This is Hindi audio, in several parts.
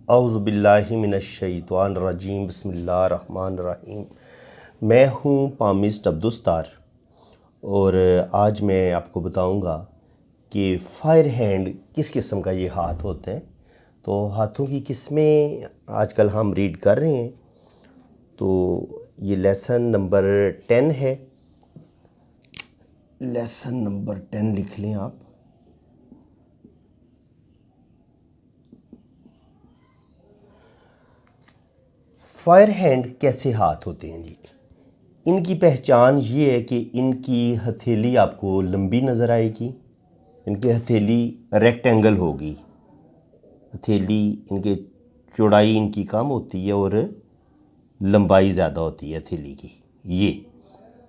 औज़ुबिल्लाहि मिनश्शैतानिर्रजीम बिस्मिल्लाहिर्रहमानिर्रहीम। मैं हूँ पामिस्ट अब्दुस्तार और आज मैं आपको बताऊँगा कि फ़ायर हैंड किस किस्म का ये हाथ होता है। तो हाथों की किस्में आजकल हम रीड कर रहे हैं। तो ये लेसन नंबर 10 है। लेसन नंबर 10 लिख लें आप। फायर हैंड कैसे हाथ होते हैं जी। इनकी पहचान ये है कि इनकी हथेली आपको लंबी नज़र आएगी। इनकी हथेली रेक्टेंगल होगी। हथेली इनके चौड़ाई इनकी कम होती है और लंबाई ज़्यादा होती है हथेली की। ये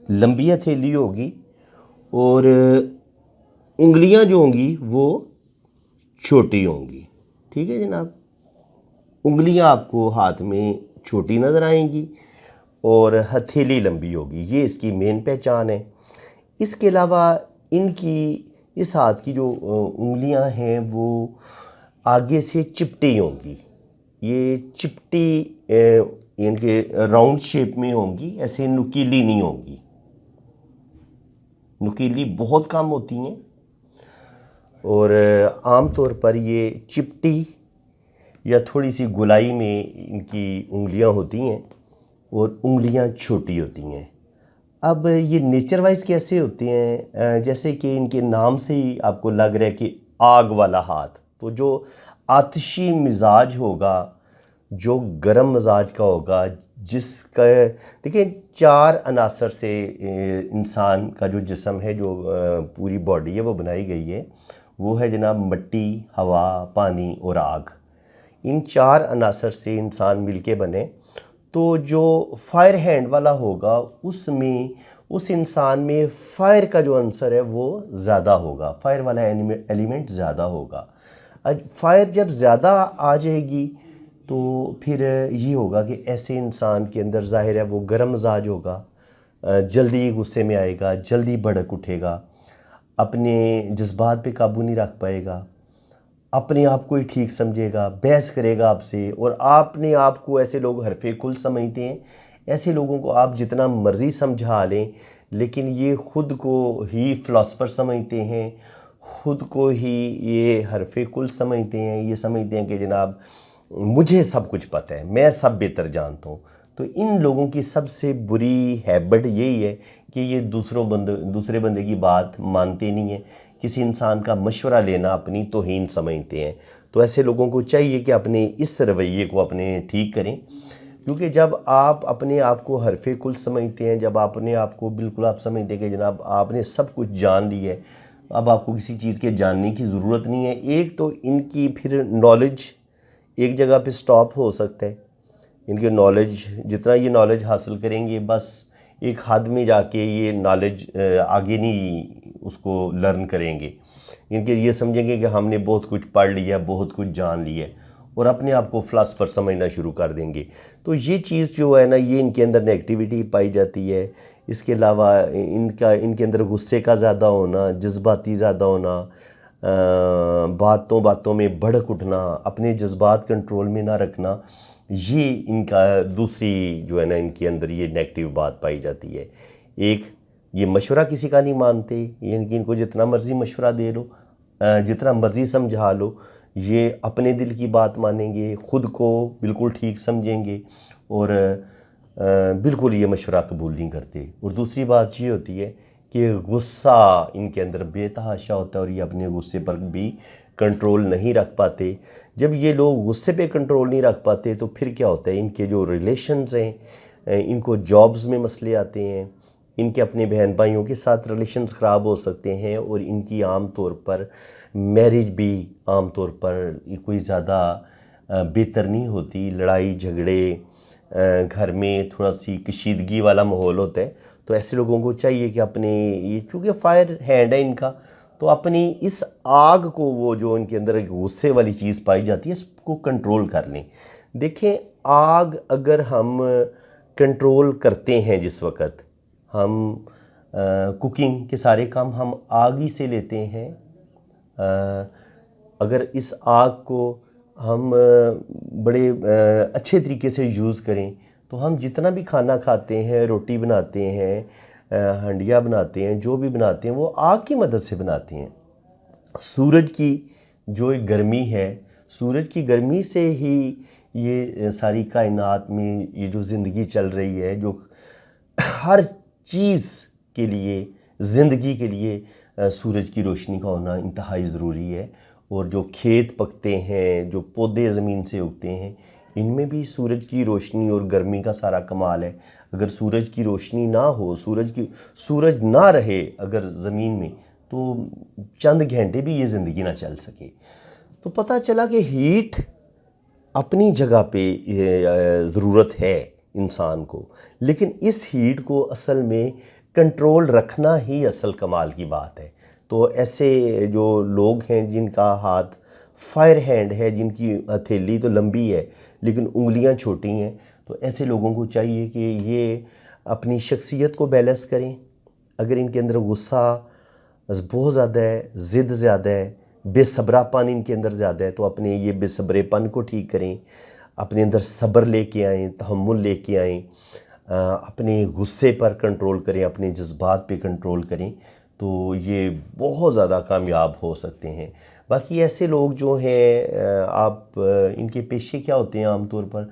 लंबी हथेली होगी और उंगलियां जो होंगी वो छोटी होंगी। ठीक है जनाब, उंगलियां आपको हाथ में छोटी नज़र आएंगी और हथेली लंबी होगी। ये इसकी मेन पहचान है। इसके अलावा इनकी इस हाथ की जो उंगलियां हैं वो आगे से चिपटी होंगी। ये चिपटी इनके राउंड शेप में होंगी, ऐसे नुकीली नहीं होंगी। नुकीली बहुत कम होती हैं और आम तौर पर ये चिपटी या थोड़ी सी गोलाई में इनकी उंगलियां होती हैं और उंगलियां छोटी होती हैं। अब ये नेचर वाइज कैसे होते हैं, जैसे कि इनके नाम से ही आपको लग रहा है कि आग वाला हाथ। तो जो आतिशी मिजाज होगा, जो गर्म मिजाज का होगा, जिसका देखिए 4 अनासर से इंसान का जो जिस्म है, जो पूरी बॉडी है वो बनाई गई है। वो है जनाब मिट्टी, हवा, पानी और आग। इन 4 अनासर से इंसान मिलके बने। तो जो फायर हैंड वाला होगा उसमें उस इंसान में फायर का जो आंसर है वो ज़्यादा होगा, फायर वाला एलिमेंट ज़्यादा होगा। फायर जब ज़्यादा आ जाएगी तो फिर ये होगा कि ऐसे इंसान के अंदर ज़ाहिर है वो गर्म मिजाज होगा, जल्दी गुस्से में आएगा, जल्दी भड़क उठेगा, अपने जज्बात पे काबू नहीं रख पाएगा, अपने आप को ही ठीक समझेगा, बहस करेगा आपसे। और आपने आप को ऐसे लोग हरफे कुल समझते हैं। ऐसे लोगों को आप जितना मर्ज़ी समझा लें, लेकिन ये ख़ुद को ही फ़िलासफ़र समझते हैं, ख़ुद को ही ये हरफे कुल समझते हैं। ये समझते हैं कि जनाब मुझे सब कुछ पता है, मैं सब बेहतर जानता हूँ। तो इन लोगों की सबसे बुरी हैबिट यही है कि ये दूसरे बंदे की बात मानते नहीं हैं। किसी इंसान का मशवरा लेना अपनी तौहीन समझते हैं। तो ऐसे लोगों को चाहिए कि अपने इस रवैये को अपने ठीक करें, क्योंकि जब आप अपने आप को हरफे कुल समझते हैं, जब अपने आप को बिल्कुल आप समझते हैं कि जनाब आपने सब कुछ जान लिया है, अब आपको किसी चीज़ के जानने की ज़रूरत नहीं है। एक तो इनकी फिर नॉलेज एक जगह पे स्टॉप हो सकता है। इनके नॉलेज जितना ये नॉलेज हासिल करेंगे बस एक हद में जाके ये नॉलेज आगे नहीं उसको लर्न करेंगे। इनके ये समझेंगे कि हमने बहुत कुछ पढ़ लिया, बहुत कुछ जान लिया और अपने आप को फ़िलासफ़र समझना शुरू कर देंगे। तो ये चीज़ जो है ना, ये इनके अंदर नेगेटिविटी पाई जाती है। इसके अलावा इनके अंदर गुस्से का ज़्यादा होना, जज्बाती ज़्यादा होना, बातों बातों में भड़क उठना, अपने जज्बात कंट्रोल में ना रखना, ये इनका दूसरी जो है ना इनके अंदर ये नेगेटिव बात पाई जाती है। एक ये मशवरा किसी का नहीं मानते। ये इनको जितना मर्ज़ी मशवरा दे लो, जितना मर्ज़ी समझा लो, ये अपने दिल की बात मानेंगे, ख़ुद को बिल्कुल ठीक समझेंगे और बिल्कुल ये मशवरा कबूल नहीं करते। और दूसरी बात ये होती है कि गुस्सा इनके अंदर बेतहाशा होता है और ये अपने गुस्से पर भी कंट्रोल नहीं रख पाते। जब ये लोग गुस्से पे कंट्रोल नहीं रख पाते तो फिर क्या होता है, इनके जो रिलेशंस हैं, इनको जॉब्स में मसले आते हैं, इनके अपने बहन भाइयों के साथ रिलेशंस ख़राब हो सकते हैं और इनकी आम तौर पर मैरिज भी आम तौर पर कोई ज़्यादा बेहतर नहीं होती। लड़ाई झगड़े, घर में थोड़ा सी कशीदगी वाला माहौल होता है। तो ऐसे लोगों को चाहिए कि अपने ये चूँकि फायर हैंड है इनका, तो अपनी इस आग को, वो जो इनके अंदर एक गुस्से वाली चीज़ पाई जाती है, इसको कंट्रोल कर लें। देखें, आग अगर हम कंट्रोल करते हैं, जिस वक्त हम कुकिंग के सारे काम हम आग ही से लेते हैं, अगर इस आग को हम बड़े अच्छे तरीके से यूज़ करें तो हम जितना भी खाना खाते हैं, रोटी बनाते हैं, हंडिया बनाते हैं, जो भी बनाते हैं वो आग की मदद से बनाते हैं। सूरज की जो एक गर्मी है, सूरज की गर्मी से ही ये सारी कायनात में ये जो ज़िंदगी चल रही है, जो हर चीज़ के लिए, ज़िंदगी के लिए सूरज की रोशनी का होना इंतहाई ज़रूरी है। और जो खेत पकते हैं, जो पौधे ज़मीन से उगते हैं, इनमें भी सूरज की रोशनी और गर्मी का सारा कमाल है। अगर सूरज की रोशनी ना हो, सूरज ना रहे अगर ज़मीन में, तो चंद घंटे भी ये ज़िंदगी ना चल सके। तो पता चला कि हीट अपनी जगह पे ज़रूरत है इंसान को, लेकिन इस हीट को असल में कंट्रोल रखना ही असल कमाल की बात है। तो ऐसे जो लोग हैं जिनका हाथ फायर हैंड है, जिनकी हथेली तो लंबी है लेकिन उंगलियां छोटी हैं, तो ऐसे लोगों को चाहिए कि ये अपनी शख्सियत को बैलेंस करें। अगर इनके अंदर गुस्सा बहुत ज़्यादा है, ज़िद ज़्यादा है, बेसब्रापन इनके अंदर ज़्यादा है, तो अपने ये बेसब्रेपन को ठीक करें, अपने अंदर सब्र लेके आएँ, तहम्मुल लेके आएँ, अपने गुस्से पर कंट्रोल करें, अपने जज्बात पे कंट्रोल करें, तो ये बहुत ज़्यादा कामयाब हो सकते हैं। बाकी ऐसे लोग जो हैं, आप इनके पेशे क्या होते हैं आमतौर पर,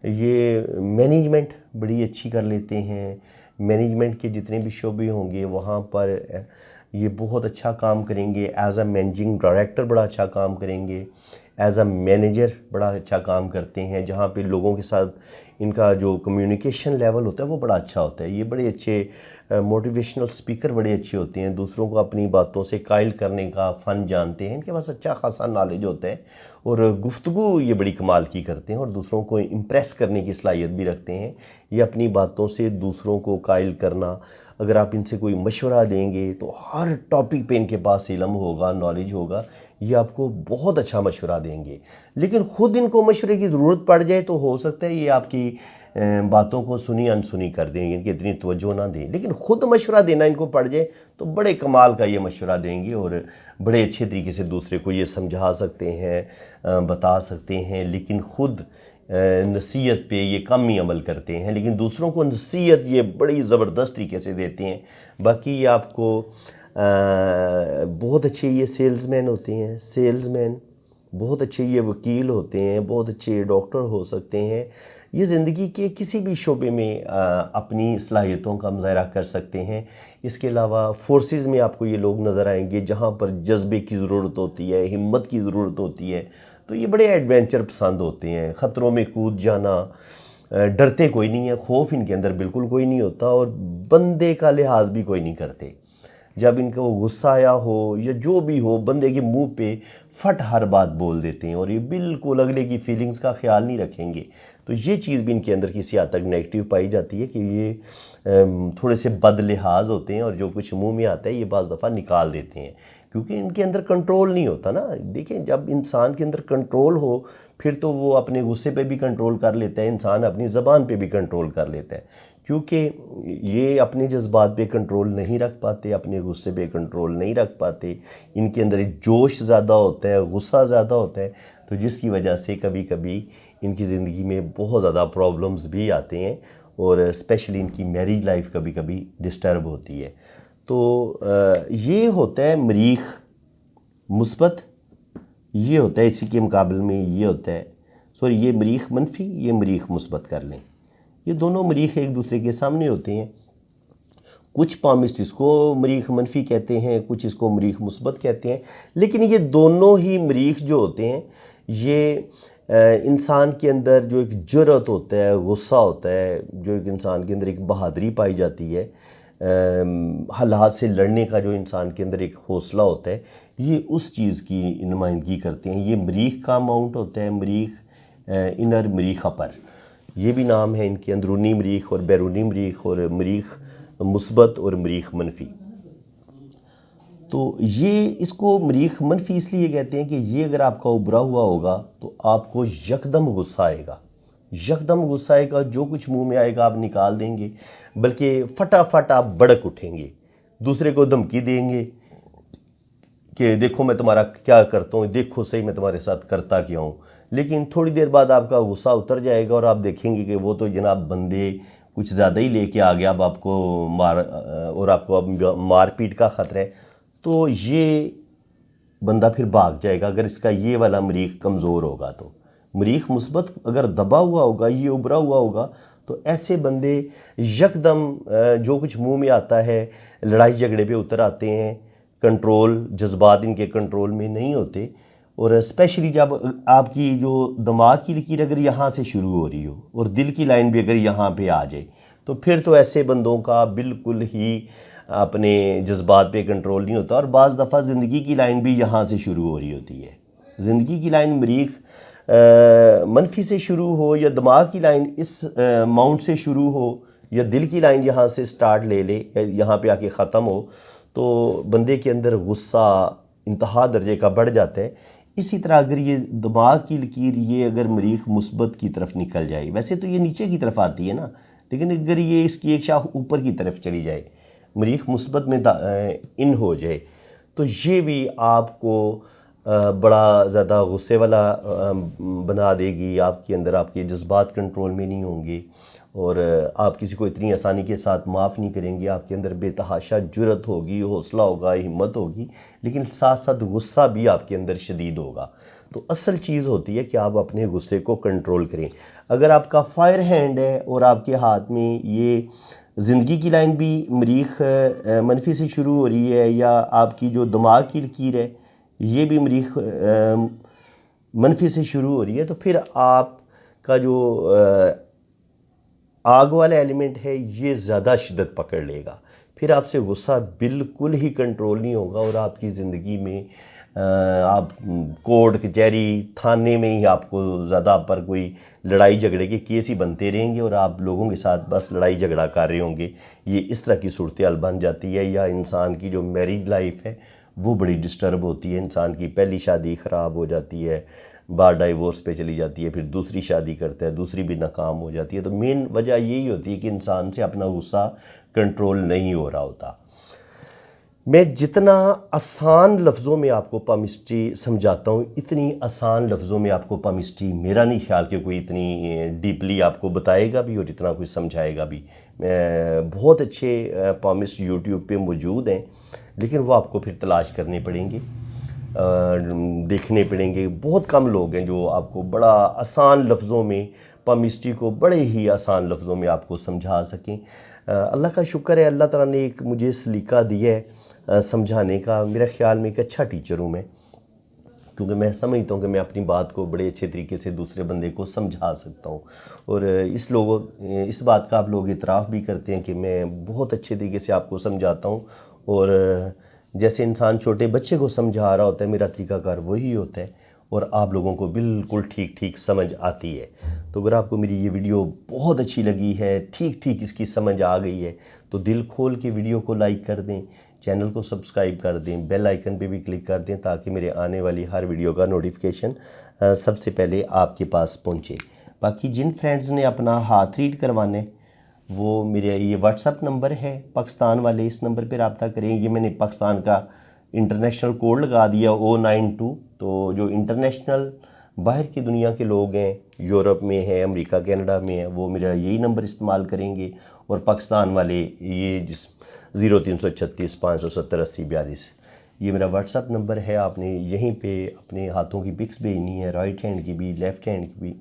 ये मैनेजमेंट बड़ी अच्छी कर लेते हैं। मैनेजमेंट के जितने भी शोबे होंगे वहाँ पर ये बहुत अच्छा काम करेंगे। एज अ मैनेजिंग डायरेक्टर बड़ा अच्छा काम करेंगे, एज अ मैनेजर बड़ा अच्छा काम करते हैं। जहाँ पे लोगों के साथ इनका जो कम्युनिकेशन लेवल होता है वो बड़ा अच्छा होता है। ये बड़े अच्छे मोटिवेशनल स्पीकर बड़े अच्छे होते हैं, दूसरों को अपनी बातों से कायल करने का फ़न जानते हैं, इनके पास अच्छा खासा नॉलेज होता है और गुफ्तगू ये बड़ी कमाल की करते हैं और दूसरों को इम्प्रेस करने की सलाहियत भी रखते हैं। ये अपनी बातों से दूसरों को कायल करना, अगर आप इनसे कोई मशवरा देंगे तो हर टॉपिक पे इनके पास इल्म होगा, नॉलेज होगा, ये आपको बहुत अच्छा मशवरा देंगे। लेकिन ख़ुद इनको मशवरे की ज़रूरत पड़ जाए तो हो सकता है ये आपकी बातों को सुनी अनसुनी कर देंगे, इनकी इतनी तवज्जो ना दें। लेकिन ख़ुद मशवरा देना इनको पड़ जाए तो बड़े कमाल का ये मशवरा देंगे और बड़े अच्छे तरीके से दूसरे को ये समझा सकते हैं, बता सकते हैं। लेकिन ख़ुद नसीहत पे ये कम ही अमल करते हैं, लेकिन दूसरों को नसीहत ये बड़ी ज़बरदस्त तरीके से देते हैं। बाकी ये आपको बहुत अच्छे ये सेल्समैन होते हैं, सेल्समैन बहुत अच्छे ये वकील होते हैं, बहुत अच्छे डॉक्टर हो सकते हैं। ये ज़िंदगी के किसी भी शोबे में अपनी सलाहियतों का मुज़ाहरा कर सकते हैं। इसके अलावा फोर्सेस में आपको ये लोग नज़र आएंगे जहाँ पर जज्बे की ज़रूरत होती है, हिम्मत की ज़रूरत होती है, तो ये बड़े एडवेंचर पसंद होते हैं। ख़तरों में कूद जाना, डरते कोई नहीं है, खौफ इनके अंदर बिल्कुल कोई नहीं होता और बंदे का लिहाज भी कोई नहीं करते। जब इनको गुस्सा आया हो या जो भी हो, बंदे के मुंह पे फट हर बात बोल देते हैं और ये बिल्कुल अगले की फीलिंग्स का ख्याल नहीं रखेंगे। तो ये चीज़ भी इनके अंदर किसी हद तक नेगेटिव पाई जाती है कि ये थोड़े से बद लिहाज होते हैं और जो कुछ मुंह में आता है ये बाज़ दफ़ा निकाल देते हैं, क्योंकि इनके अंदर कंट्रोल नहीं होता ना। देखें, जब इंसान के अंदर कंट्रोल हो फिर तो वो अपने गुस्से पे भी कंट्रोल कर लेता है, इंसान अपनी ज़बान पे भी कंट्रोल कर लेता है। क्योंकि ये अपने जज्बात पे कंट्रोल नहीं रख पाते, अपने गुस्से पे कंट्रोल नहीं रख पाते, इनके अंदर जोश ज़्यादा होता है, गुस्सा ज़्यादा होता है, तो जिसकी वजह से कभी कभी इनकी ज़िंदगी में बहुत ज़्यादा प्रॉब्लम्स भी आते हैं और स्पेशली इनकी मैरिज लाइफ कभी कभी डिस्टर्ब होती है। तो ये होता है मरीख मुस्बत, ये होता है इसी के मुकाबले में ये होता है, सॉरी ये मरीख मनफी, ये मरीख मुस्बत कर लें। ये दोनों मरीख एक दूसरे के सामने होते हैं। कुछ पामिस्ट इसको मरीख मनफी कहते हैं, कुछ इसको मरीख मुस्बत कहते हैं, लेकिन ये दोनों ही मरीख जो होते हैं ये इंसान के अंदर जो एक जुर्रत होता है, गुस्सा होता है, जो एक इंसान के अंदर एक बहादुरी पाई जाती है, हालात से लड़ने का जो इंसान के अंदर एक हौसला होता है, ये उस चीज़ की नुमाइंदगी करते हैं। ये मरीख का अमाउंट होता है, मरीख इनर मरीख अपर, ये भी नाम है इनके, अंदरूनी मरीख और बैरूनी मरीख और मरीख मुस्बत और मरीख मनफी। तो ये इसको मरीख मनफी इसलिए कहते हैं कि ये अगर आपका उभरा हुआ होगा तो आपको यकदम गुस्सा आएगा, यकदम गुस्सा आएगा, जो कुछ मुंह में आएगा आप निकाल देंगे, बल्कि फटाफट आप भड़क उठेंगे, दूसरे को धमकी देंगे कि देखो मैं तुम्हारा क्या करता हूँ, देखो सही मैं तुम्हारे साथ करता क्या हूँ, लेकिन थोड़ी देर बाद आपका गुस्सा उतर जाएगा और आप देखेंगे कि वो तो जनाब बंदे कुछ ज़्यादा ही लेके आ गया, अब आपको और आपको अब मारपीट का ख़तरा है, तो ये बंदा फिर भाग जाएगा। अगर इसका ये वाला मरीख कमज़ोर होगा तो मरीख मुस्बत अगर दबा हुआ होगा, ये उभरा हुआ होगा, तो ऐसे बंदे यकदम जो कुछ मुंह में आता है लड़ाई झगड़े पे उतर आते हैं। कंट्रोल, जज्बात इनके कंट्रोल में नहीं होते। और स्पेशली जब आपकी जो दिमाग की लकीर अगर यहाँ से शुरू हो रही हो और दिल की लाइन भी अगर यहाँ पे आ जाए, तो फिर तो ऐसे बंदों का बिल्कुल ही अपने जज्बात पे कंट्रोल नहीं होता। और बाज़ दफ़ा ज़िंदगी की लाइन भी यहाँ से शुरू हो रही होती है। ज़िंदगी की लाइन मरीख मनफी से शुरू हो या दिमाग की लाइन इस माउंट से शुरू हो या दिल की लाइन यहाँ से स्टार्ट ले ले या यहाँ पे आके ख़त्म हो, तो बंदे के अंदर गुस्सा इंतहा दर्जे का बढ़ जाता है। इसी तरह अगर ये दिमाग की लकीर ये अगर मरीख मुस्बत की तरफ निकल जाए, वैसे तो ये नीचे की तरफ आती है ना, लेकिन अगर ये इसकी एक शाख ऊपर की तरफ चली जाए, मरीख मुस्बत में इन हो जाए, तो ये भी आपको बड़ा ज़्यादा गुस्से वाला बना देगी। आपके अंदर आपके जज्बात कंट्रोल में नहीं होंगे और आप किसी को इतनी आसानी के साथ माफ़ नहीं करेंगे। आपके अंदर बेतहाशा जुर्रत होगी, हौसला होगा, हिम्मत होगी, लेकिन साथ साथ गुस्सा भी आपके अंदर शदीद होगा। तो असल चीज़ होती है कि आप अपने गुस्से को कंट्रोल करें। अगर आपका फायर हैंड है और आपके हाथ में ये ज़िंदगी की लाइन भी मरीख मनफी से शुरू हो रही है या आपकी जो दिमाग की लकीर है ये भी मरीख मनफी से शुरू हो रही है, तो फिर आपका जो आग वाला एलिमेंट है ये ज़्यादा शिद्दत पकड़ लेगा। फिर आपसे गुस्सा बिल्कुल ही कंट्रोल नहीं होगा और आपकी ज़िंदगी में आप कोर्ट कचहरी थाने में ही आपको ज़्यादा पर कोई लड़ाई झगड़े के केस ही बनते रहेंगे और आप लोगों के साथ बस लड़ाई झगड़ा कर रहे होंगे। ये इस तरह की सूरत हाल बन जाती है। या इंसान की जो मैरिज लाइफ है वो बड़ी डिस्टर्ब होती है। इंसान की पहली शादी ख़राब हो जाती है, बार डाइवोर्स पे चली जाती है, फिर दूसरी शादी करता है, दूसरी भी नाकाम हो जाती है। तो मेन वजह यही होती है कि इंसान से अपना गुस्सा कंट्रोल नहीं हो रहा होता। मैं जितना आसान लफ्ज़ों में आपको पामिस्ट्री समझाता हूँ, इतनी आसान लफ्ज़ों में आपको पामिस्ट्री मेरा नहीं ख्याल कि कोई इतनी डीपली आपको बताएगा भी और इतना कुछ समझाएगा भी। बहुत अच्छे पामिस्ट यूट्यूब पे मौजूद हैं, लेकिन वो आपको फिर तलाश करने पड़ेंगे, देखने पड़ेंगे। बहुत कम लोग हैं जो आपको बड़ा आसान लफ्ज़ों में पामिस्ट्री को बड़े ही आसान लफ्ज़ों में आपको समझा सकें। अल्लाह का शुक्र है, अल्लाह ताला ने एक मुझे सलीका दिया है समझाने का। मेरा ख़्याल में एक अच्छा टीचर हूँ मैं, क्योंकि मैं समझता हूँ कि मैं अपनी बात को बड़े अच्छे तरीके से दूसरे बंदे को समझा सकता हूँ। और इस बात का आप लोग इतराफ़ भी करते हैं कि मैं बहुत अच्छे तरीके से आपको समझाता हूँ। और जैसे इंसान छोटे बच्चे को समझा रहा होता है, मेरा तरीक़ाकार वही होता है और आप लोगों को बिल्कुल ठीक ठीक समझ आती है। तो अगर आपको मेरी ये वीडियो बहुत अच्छी लगी है, ठीक ठीक इसकी समझ आ गई है, तो दिल खोल के वीडियो को लाइक कर दें, चैनल को सब्सक्राइब कर दें, बेल आइकन पे भी क्लिक कर दें ताकि मेरे आने वाली हर वीडियो का नोटिफिकेशन सबसे पहले आपके पास पहुंचे। बाकी जिन फ्रेंड्स ने अपना हाथ रीड करवाने, वो मेरे ये व्हाट्सअप नंबर है पाकिस्तान वाले, इस नंबर पर रब्ता करें। ये मैंने पाकिस्तान का इंटरनेशनल कोड लगा दिया 092। तो जो इंटरनेशनल बाहर की दुनिया के लोग हैं, यूरोप में है, अमेरिका कनाडा में है, वो मेरा यही नंबर इस्तेमाल करेंगे। और पाकिस्तान वाले ये 0336 570 80 42, ये मेरा व्हाट्सअप नंबर है। आपने यहीं पे अपने हाथों की पिक्स भेजनी है, राइट हैंड की भी, लेफ़्ट हैंड की भी,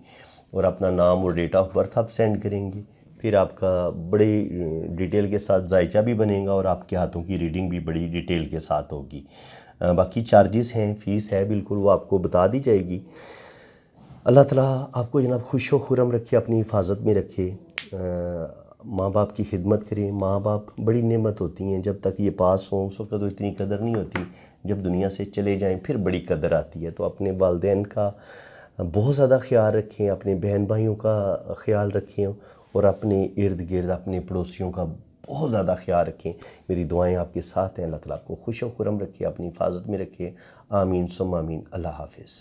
और अपना नाम और डेट ऑफ बर्थ आप सेंड करेंगे। फिर आपका बड़े डिटेल के साथ जायचा भी बनेगा और आपके हाथों की रीडिंग भी बड़ी डिटेल के साथ होगी। बाकी चार्जेस हैं, फ़ीस है, बिल्कुल वो आपको बता दी जाएगी। अल्लाह ताला आपको जनाब खुश व खुरम रखे, अपनी हिफाजत में रखे। माँ बाप की खिदमत करें। माँ बाप बड़ी नेमत होती हैं, जब तक ये पास हों उस वक्त तो इतनी कदर नहीं होती, जब दुनिया से चले जाएं फिर बड़ी कदर आती है। तो अपने वालिदैन का बहुत ज़्यादा ख्याल रखें, अपने बहन भाइयों का ख्याल रखें और अपने इर्द गिर्द अपने पड़ोसियों का बहुत ज़्यादा ख्याल रखें। मेरी दुआएं आपके साथ हैं। अल्लाह ताला आपको खुश व खुरम रखे, अपनी हिफाजत में रखे। आमीन सुम्मा आमीन। अल्लाह हाफ़िज़।